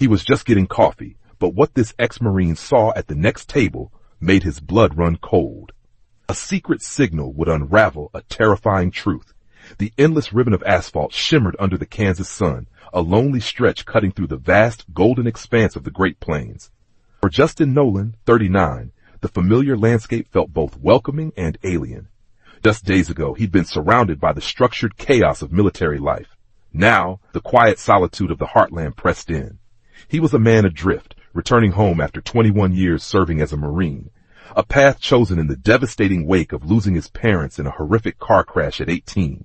He was just getting coffee, but what this ex-Marine saw at the next table made his blood run cold. A secret signal would unravel a terrifying truth. The endless ribbon of asphalt shimmered under the Kansas sun, a lonely stretch cutting through the vast, golden expanse of the Great Plains. For Justin Nolan, 39, the familiar landscape felt both welcoming and alien. Just days ago, he'd been surrounded by the structured chaos of military life. Now, the quiet solitude of the heartland pressed in. He was a man adrift, returning home after 21 years serving as a Marine, a path chosen in the devastating wake of losing his parents in a horrific car crash at 18.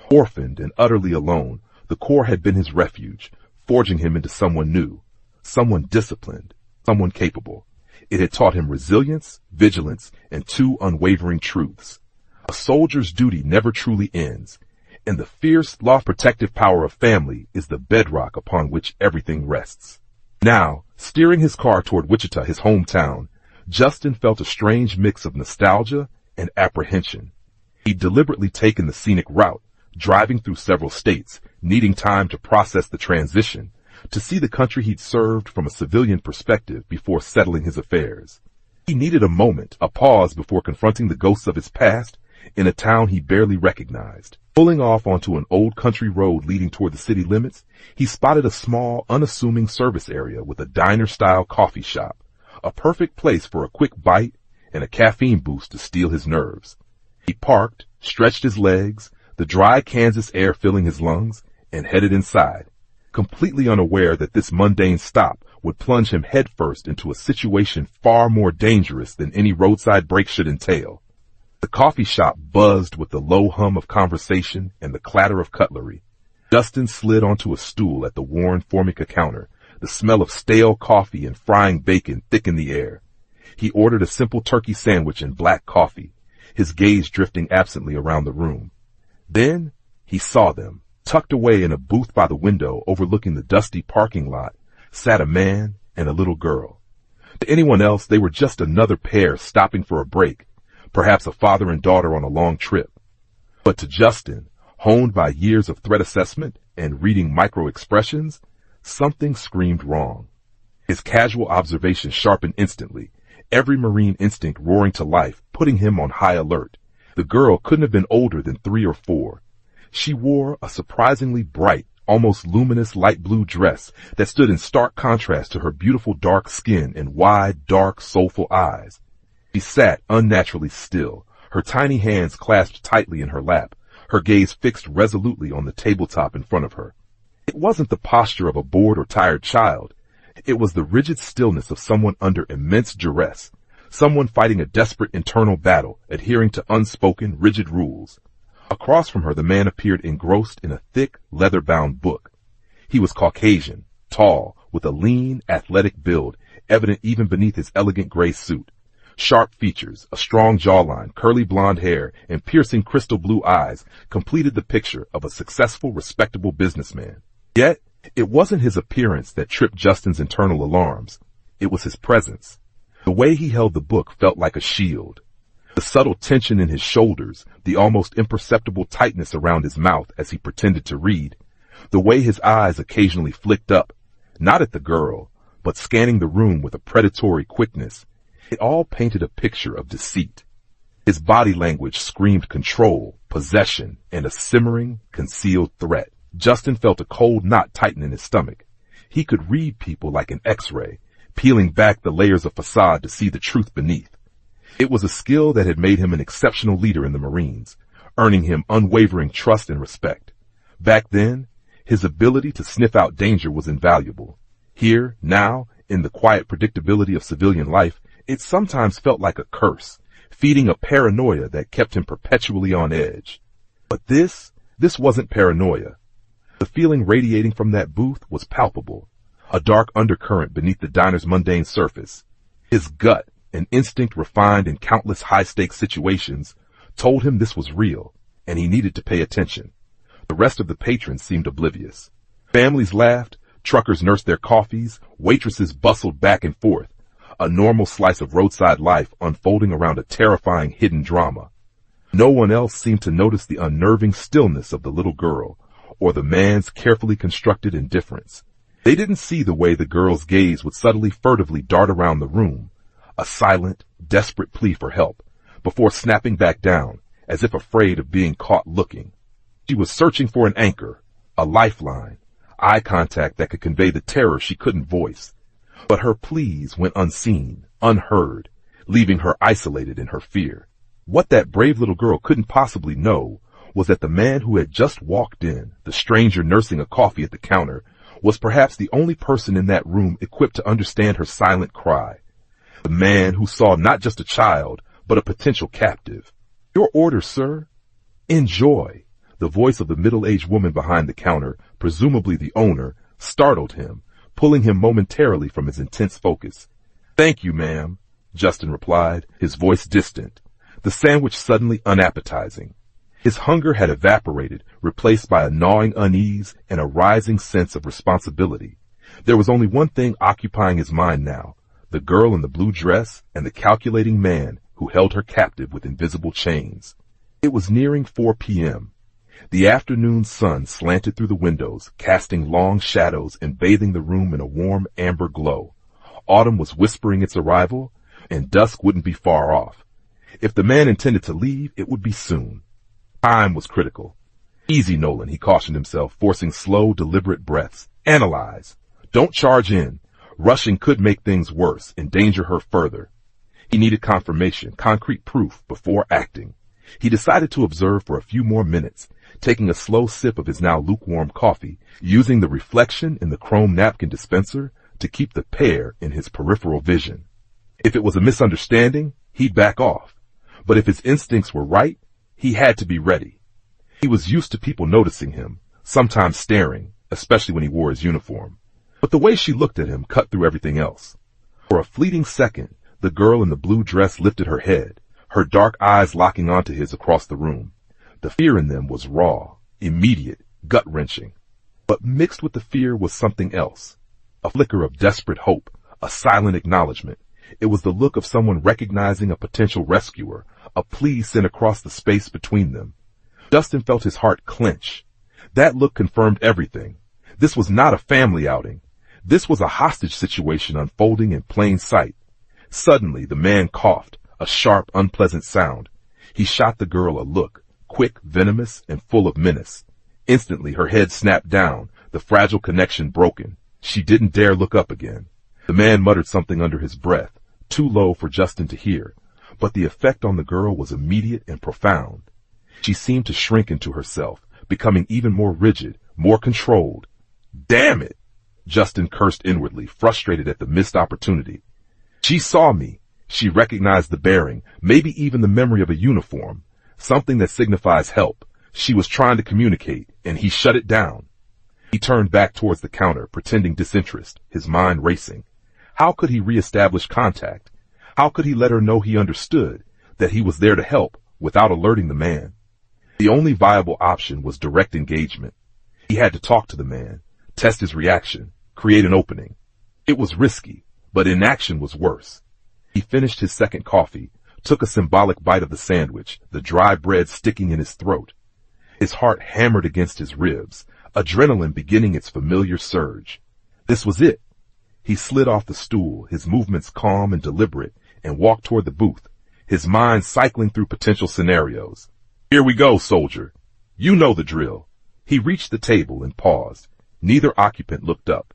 Orphaned and utterly alone, the Corps had been his refuge, forging him into someone new, someone disciplined, someone capable. It had taught him resilience, vigilance, and two unwavering truths. A soldier's duty never truly ends, and the fierce, law-protective power of family is the bedrock upon which everything rests. Now, steering his car toward Wichita, his hometown, Justin felt a strange mix of nostalgia and apprehension. He'd deliberately taken the scenic route, driving through several states, needing time to process the transition, to see the country he'd served from a civilian perspective before settling his affairs. He needed a moment, a pause before confronting the ghosts of his past in a town he barely recognized. Pulling off onto an old country road leading toward the city limits, he spotted a small, unassuming service area with a diner-style coffee shop, a perfect place for a quick bite and a caffeine boost to steal his nerves. He parked, stretched his legs, the dry Kansas air filling his lungs, and headed inside, completely unaware that this mundane stop would plunge him headfirst into a situation far more dangerous than any roadside break should entail. The coffee shop buzzed with the low hum of conversation and the clatter of cutlery. Justin slid onto a stool at the worn Formica counter, the smell of stale coffee and frying bacon thick in the air. He ordered a simple turkey sandwich and black coffee, his gaze drifting absently around the room. Then he saw them. Tucked away in a booth by the window overlooking the dusty parking lot sat a man and a little girl. To anyone else, they were just another pair stopping for a break, perhaps a father and daughter on a long trip. But to Justin, honed by years of threat assessment and reading micro-expressions, something screamed wrong. His casual observation sharpened instantly, every Marine instinct roaring to life, putting him on high alert. The girl couldn't have been older than 3 or 4. She wore a surprisingly bright, almost luminous light blue dress that stood in stark contrast to her beautiful dark skin and wide, dark, soulful eyes. She sat unnaturally still, her tiny hands clasped tightly in her lap, her gaze fixed resolutely on the tabletop in front of her. It wasn't the posture of a bored or tired child. It was the rigid stillness of someone under immense duress, someone fighting a desperate internal battle, adhering to unspoken, rigid rules. Across from her, the man appeared engrossed in a thick, leather-bound book. He was Caucasian, tall, with a lean, athletic build, evident even beneath his elegant gray suit. Sharp features, a strong jawline, curly blonde hair, and piercing crystal blue eyes completed the picture of a successful, respectable businessman. Yet, it wasn't his appearance that tripped Justin's internal alarms. It was his presence. The way he held the book felt like a shield. The subtle tension in his shoulders, the almost imperceptible tightness around his mouth as he pretended to read, the way his eyes occasionally flicked up, not at the girl, but scanning the room with a predatory quickness, it all painted a picture of deceit. His body language screamed control, possession, and a simmering, concealed threat. Justin felt a cold knot tighten in his stomach. He could read people like an X-ray, peeling back the layers of facade to see the truth beneath. It was a skill that had made him an exceptional leader in the Marines, earning him unwavering trust and respect. Back then, his ability to sniff out danger was invaluable. Here, now, in the quiet predictability of civilian life, it sometimes felt like a curse, feeding a paranoia that kept him perpetually on edge. But this wasn't paranoia. The feeling radiating from that booth was palpable, a dark undercurrent beneath the diner's mundane surface. His gut, an instinct refined in countless high-stakes situations, told him this was real, and he needed to pay attention. The rest of the patrons seemed oblivious. Families laughed, truckers nursed their coffees, waitresses bustled back and forth, a normal slice of roadside life unfolding around a terrifying hidden drama. No one else seemed to notice the unnerving stillness of the little girl, or the man's carefully constructed indifference. They didn't see the way the girl's gaze would subtly, furtively dart around the room, a silent, desperate plea for help, before snapping back down, as if afraid of being caught looking. She was searching for an anchor, a lifeline, eye contact that could convey the terror she couldn't voice. But her pleas went unseen, unheard, leaving her isolated in her fear. What that brave little girl couldn't possibly know was that the man who had just walked in, the stranger nursing a coffee at the counter, was perhaps the only person in that room equipped to understand her silent cry. The man who saw not just a child, but a potential captive. "Your order, sir." "Enjoy." The voice of the middle-aged woman behind the counter, presumably the owner, startled him, pulling him momentarily from his intense focus. "Thank you, ma'am," Justin replied, his voice distant, the sandwich suddenly unappetizing. His hunger had evaporated, replaced by a gnawing unease and a rising sense of responsibility. There was only one thing occupying his mind now, the girl in the blue dress and the calculating man who held her captive with invisible chains. It was nearing 4 p.m. The afternoon sun slanted through the windows, casting long shadows and bathing the room in a warm amber glow. Autumn was whispering its arrival, and dusk wouldn't be far off. If the man intended to leave, it would be soon. Time was critical. "Easy, Nolan," he cautioned himself, forcing slow, deliberate breaths. "Analyze. Don't charge in. Rushing could make things worse, endanger her further." He needed confirmation, concrete proof, before acting. He decided to observe for a few more minutes, taking a slow sip of his now lukewarm coffee, using the reflection in the chrome napkin dispenser to keep the pair in his peripheral vision. If it was a misunderstanding, he'd back off. But if his instincts were right, he had to be ready. He was used to people noticing him, sometimes staring, especially when he wore his uniform. But the way she looked at him cut through everything else. For a fleeting second, the girl in the blue dress lifted her head, her dark eyes locking onto his across the room. The fear in them was raw, immediate, gut-wrenching. But mixed with the fear was something else. A flicker of desperate hope, a silent acknowledgement. It was the look of someone recognizing a potential rescuer, a plea sent across the space between them. Justin felt his heart clench. That look confirmed everything. This was not a family outing. This was a hostage situation unfolding in plain sight. Suddenly, the man coughed, a sharp, unpleasant sound. He shot the girl a look, quick, venomous, and full of menace. Instantly, her head snapped down, the fragile connection broken. She didn't dare look up again. The man muttered something under his breath, too low for Justin to hear, but the effect on the girl was immediate and profound. She seemed to shrink into herself, becoming even more rigid, more controlled. "Damn it!" Justin cursed inwardly, frustrated at the missed opportunity. She saw me. She recognized the bearing, maybe even the memory of a uniform, something that signifies help. She was trying to communicate, and he shut it down. He turned back towards the counter, pretending disinterest, his mind racing. How could he reestablish contact? How could he let her know he understood, that he was there to help, without alerting the man? The only viable option was direct engagement. He had to talk to the man, test his reaction, create an opening. It was risky, but inaction was worse. He finished his second coffee, took a symbolic bite of the sandwich, the dry bread sticking in his throat. His heart hammered against his ribs, adrenaline beginning its familiar surge. This was it. He slid off the stool, his movements calm and deliberate, and walked toward the booth, his mind cycling through potential scenarios. "Here we go, soldier. You know the drill." He reached the table and paused. Neither occupant looked up.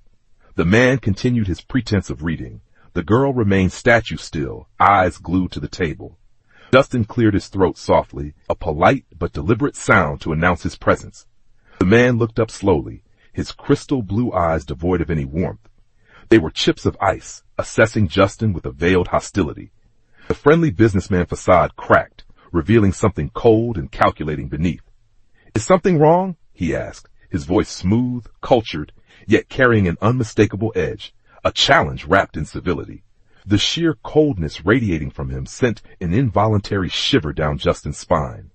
The man continued his pretense of reading. The girl remained statue still, eyes glued to the table. Justin cleared his throat softly, a polite but deliberate sound to announce his presence. The man looked up slowly, his crystal blue eyes devoid of any warmth. They were chips of ice, assessing Justin with a veiled hostility. The friendly businessman facade cracked, revealing something cold and calculating beneath. "Is something wrong?" he asked, his voice smooth, cultured, yet carrying an unmistakable edge, a challenge wrapped in civility. The sheer coldness radiating from him sent an involuntary shiver down Justin's spine.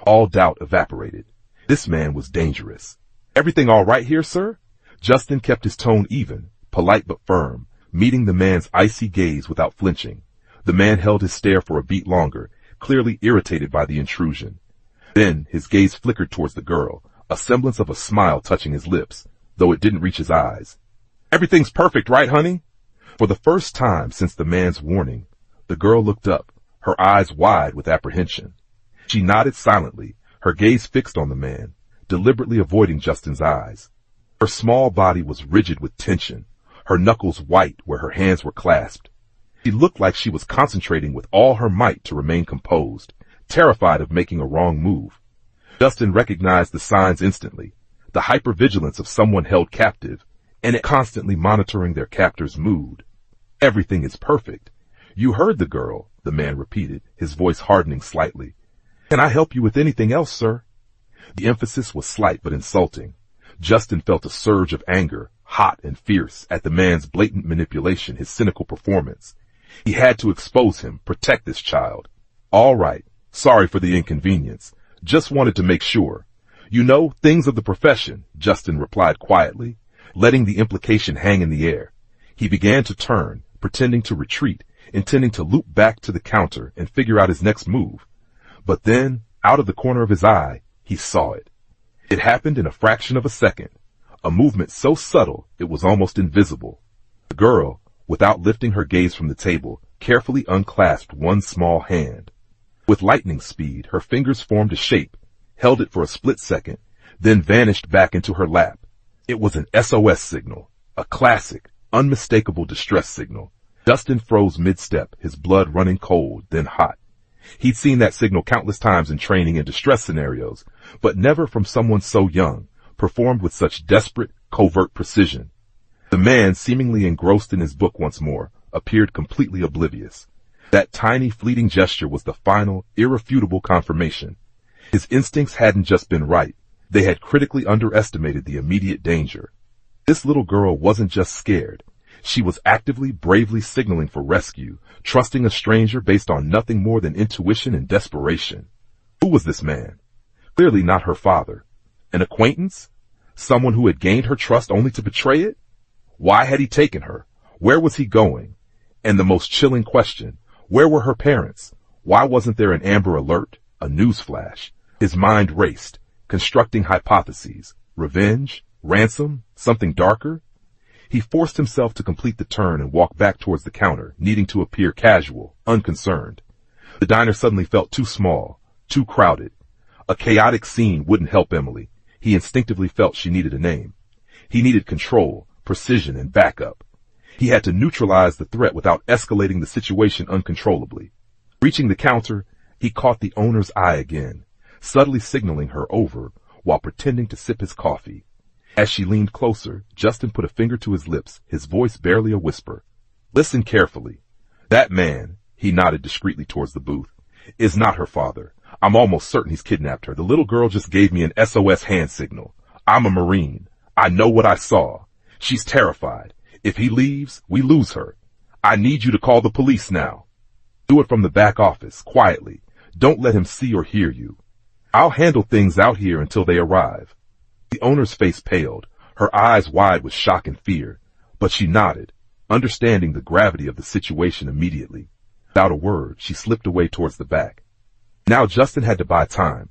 All doubt evaporated. This man was dangerous. "Everything all right here, sir?" Justin kept his tone even, polite but firm, meeting the man's icy gaze without flinching. The man held his stare for a beat longer, clearly irritated by the intrusion. Then his gaze flickered towards the girl, a semblance of a smile touching his lips, though it didn't reach his eyes. Everything's perfect, right, honey? For the first time since the man's warning, the girl looked up, her eyes wide with apprehension. She nodded silently, her gaze fixed on the man, deliberately avoiding Justin's eyes. Her small body was rigid with tension, her knuckles white where her hands were clasped. She looked like she was concentrating with all her might to remain composed, terrified of making a wrong move. Justin recognized the signs instantly, the hypervigilance of someone held captive, and it constantly monitoring their captor's mood. Everything is perfect. You heard the girl, the man repeated, his voice hardening slightly. Can I help you with anything else, sir? The emphasis was slight but insulting. Justin felt a surge of anger, hot and fierce, at the man's blatant manipulation, his cynical performance. He had to expose him, protect this child. All right. Sorry for the inconvenience. Just wanted to make sure. You know, things of the profession, Justin replied quietly, letting the implication hang in the air. He began to turn, pretending to retreat, intending to loop back to the counter and figure out his next move. But then, out of the corner of his eye, he saw it. It happened in a fraction of a second, a movement so subtle it was almost invisible. The girl, without lifting her gaze from the table, carefully unclasped one small hand. With lightning speed, her fingers formed a shape, held it for a split second, then vanished back into her lap. It was an SOS signal, a classic, unmistakable distress signal. Justin froze mid-step, his blood running cold, then hot. He'd seen that signal countless times in training and distress scenarios, but never from someone so young, performed with such desperate, covert precision. The man, seemingly engrossed in his book once more, appeared completely oblivious. That tiny, fleeting gesture was the final, irrefutable confirmation. His instincts hadn't just been right. They had critically underestimated the immediate danger. This little girl wasn't just scared. She was actively, bravely signaling for rescue, trusting a stranger based on nothing more than intuition and desperation. Who was this man? Clearly not her father. An acquaintance? Someone who had gained her trust only to betray it? Why had he taken her? Where was he going? And the most chilling question, where were her parents? Why wasn't there an Amber Alert, a news flash? His mind raced, constructing hypotheses. Revenge? Ransom? Something darker? He forced himself to complete the turn and walk back towards the counter, needing to appear casual, unconcerned. The diner suddenly felt too small, too crowded. A chaotic scene wouldn't help Emily. He instinctively felt she needed a name. He needed control, precision, and backup. He had to neutralize the threat without escalating the situation uncontrollably. Reaching the counter, he caught the owner's eye again, subtly signaling her over while pretending to sip his coffee. As she leaned closer, Justin put a finger to his lips, his voice barely a whisper. Listen carefully. That man, he nodded discreetly towards the booth, is not her father. I'm almost certain he's kidnapped her. The little girl just gave me an SOS hand signal. I'm a Marine. I know what I saw. She's terrified. If he leaves, we lose her. I need you to call the police now. Do it from the back office, quietly. Don't let him see or hear you. I'll handle things out here until they arrive. The owner's face paled, her eyes wide with shock and fear, but she nodded, understanding the gravity of the situation immediately. Without a word, she slipped away towards the back. Now Justin had to buy time.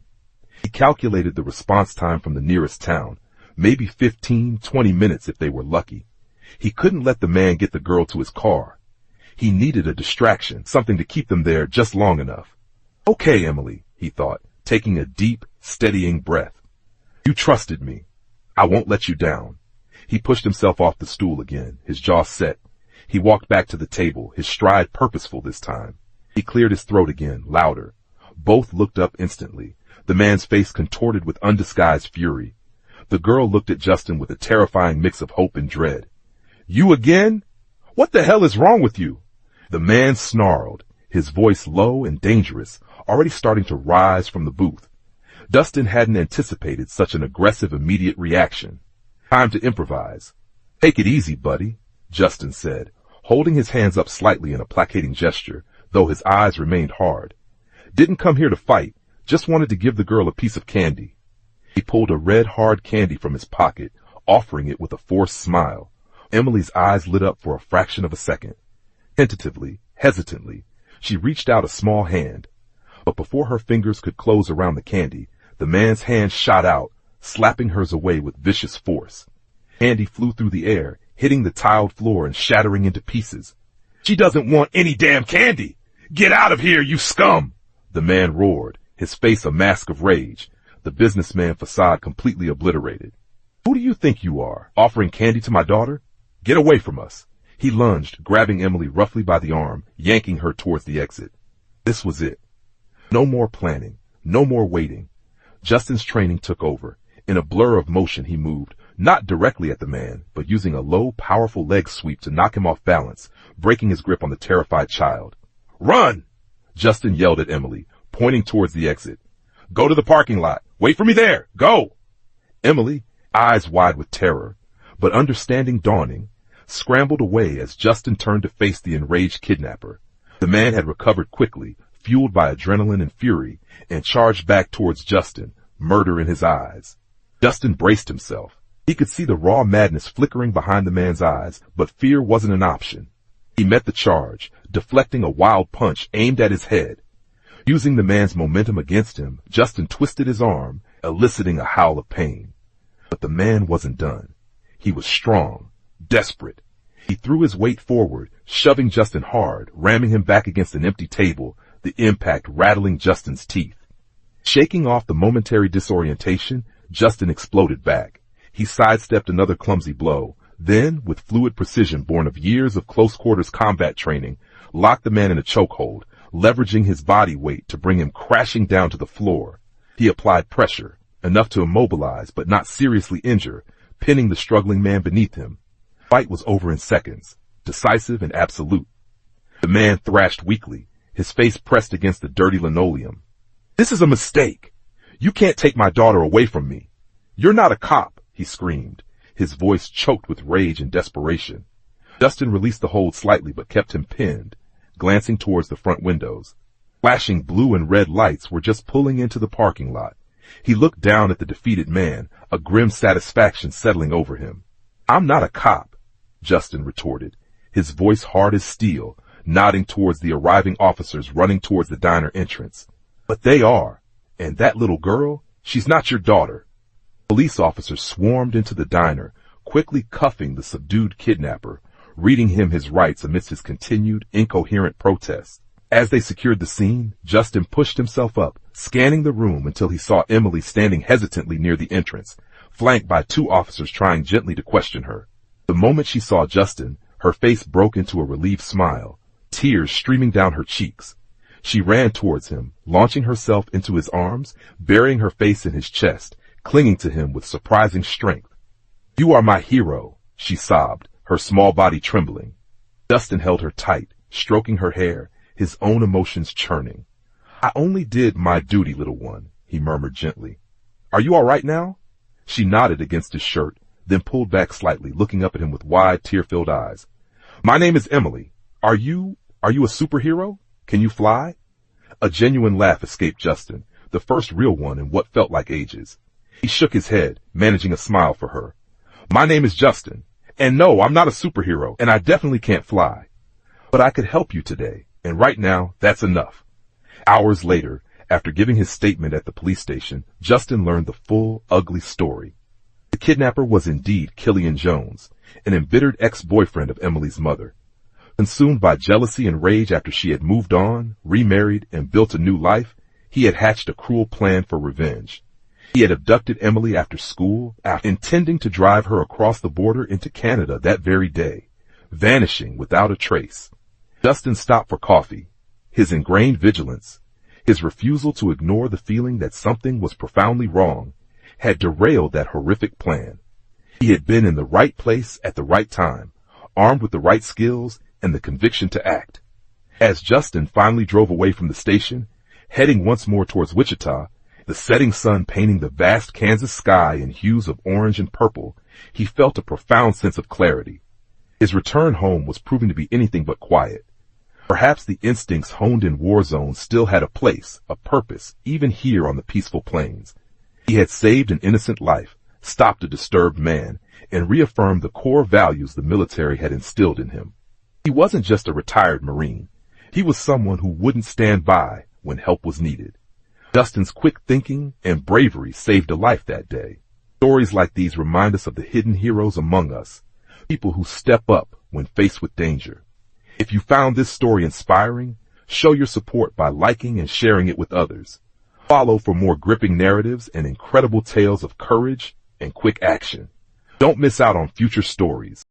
He calculated the response time from the nearest town, maybe 15, 20 minutes if they were lucky. He couldn't let the man get the girl to his car. He needed a distraction, something to keep them there just long enough. Okay, Emily, he thought, taking a deep, steadying breath. You trusted me. I won't let you down. He pushed himself off the stool again, his jaw set. He walked back to the table, his stride purposeful this time. He cleared his throat again, louder. Both looked up instantly, the man's face contorted with undisguised fury. The girl looked at Justin with a terrifying mix of hope and dread. You again? What the hell is wrong with you? The man snarled, his voice low and dangerous, already starting to rise from the booth. Justin hadn't anticipated such an aggressive immediate reaction. Time to improvise. Take it easy, buddy, Justin said, holding his hands up slightly in a placating gesture, though his eyes remained hard. Didn't come here to fight, just wanted to give the girl a piece of candy. He pulled a red hard candy from his pocket, offering it with a forced smile. Emily's eyes lit up for a fraction of a second. Tentatively, hesitantly, she reached out a small hand. But before her fingers could close around the candy, the man's hand shot out, slapping hers away with vicious force. Candy flew through the air, hitting the tiled floor and shattering into pieces. "She doesn't want any damn candy! Get out of here, you scum!" the man roared, his face a mask of rage, the businessman facade completely obliterated. "Who do you think you are, offering candy to my daughter? Get away from us." He lunged, grabbing Emily roughly by the arm, yanking her towards the exit. This was it. No more planning, no more waiting. Justin's training took over. In a blur of motion he moved, not directly at the man, but using a low, powerful leg sweep to knock him off balance, breaking his grip on the terrified child. "Run!" Justin yelled at Emily, pointing towards the exit. "Go to the parking lot. Wait for me there. Go!" Emily, eyes wide with terror, but understanding dawning, scrambled away as Justin turned to face the enraged kidnapper. The man had recovered quickly, fueled by adrenaline and fury, and charged back towards Justin, murder in his eyes. Justin braced himself. He could see the raw madness flickering behind the man's eyes, but fear wasn't an option. He met the charge, deflecting a wild punch aimed at his head. Using the man's momentum against him, Justin twisted his arm, eliciting a howl of pain. But the man wasn't done. He was strong, desperate. He threw his weight forward, shoving Justin hard, ramming him back against an empty table, the impact rattling Justin's teeth. Shaking off the momentary disorientation, Justin exploded back. He sidestepped another clumsy blow, then, with fluid precision born of years of close-quarters combat training, locked the man in a chokehold, leveraging his body weight to bring him crashing down to the floor. He applied pressure, enough to immobilize but not seriously injure, pinning the struggling man beneath him. The fight was over in seconds, decisive and absolute. The man thrashed weakly, his face pressed against the dirty linoleum. "This is a mistake. You can't take my daughter away from me. You're not a cop," he screamed, his voice choked with rage and desperation. Justin released the hold slightly but kept him pinned, glancing towards the front windows. Flashing blue and red lights were just pulling into the parking lot. He looked down at the defeated man, a grim satisfaction settling over him. "I'm not a cop," Justin retorted, his voice hard as steel, nodding towards the arriving officers running towards the diner entrance. "But they are. And that little girl, she's not your daughter." Police officers swarmed into the diner, quickly cuffing the subdued kidnapper, reading him his rights amidst his continued, incoherent protests. As they secured the scene, Justin pushed himself up, scanning the room until he saw Emily standing hesitantly near the entrance, flanked by two officers trying gently to question her. The moment she saw Justin, her face broke into a relieved smile, tears streaming down her cheeks. She ran towards him, launching herself into his arms, burying her face in his chest, clinging to him with surprising strength. "You are my hero," she sobbed, her small body trembling. Justin held her tight, stroking her hair, his own emotions churning. "I only did my duty, little one," he murmured gently. "Are you all right now?" She nodded against his shirt, then pulled back slightly, looking up at him with wide, tear-filled eyes. "My name is Emily. Are you a superhero? Can you fly?" A genuine laugh escaped Justin, the first real one in what felt like ages. He shook his head, managing a smile for her. "My name is Justin, and no, I'm not a superhero, and I definitely can't fly. But I could help you today, and right now, that's enough." Hours later, after giving his statement at the police station, Justin learned the full, ugly story. The kidnapper was indeed Killian Jones, an embittered ex-boyfriend of Emily's mother. Consumed by jealousy and rage after she had moved on, remarried, and built a new life, he had hatched a cruel plan for revenge. He had abducted Emily after school, intending to drive her across the border into Canada that very day, vanishing without a trace. Justin stopped for coffee. His ingrained vigilance, his refusal to ignore the feeling that something was profoundly wrong, had derailed that horrific plan. He had been in the right place at the right time, armed with the right skills and the conviction to act. As Justin finally drove away from the station, heading once more towards Wichita, the setting sun painting the vast Kansas sky in hues of orange and purple, he felt a profound sense of clarity. His return home was proving to be anything but quiet. Perhaps the instincts honed in war zones still had a place, a purpose, even here on the peaceful plains. He had saved an innocent life, stopped a disturbed man, and reaffirmed the core values the military had instilled in him. He wasn't just a retired Marine. He was someone who wouldn't stand by when help was needed. Justin's quick thinking and bravery saved a life that day. Stories like these remind us of the hidden heroes among us, people who step up when faced with danger. If you found this story inspiring, show your support by liking and sharing it with others. Follow for more gripping narratives and incredible tales of courage and quick action. Don't miss out on future stories.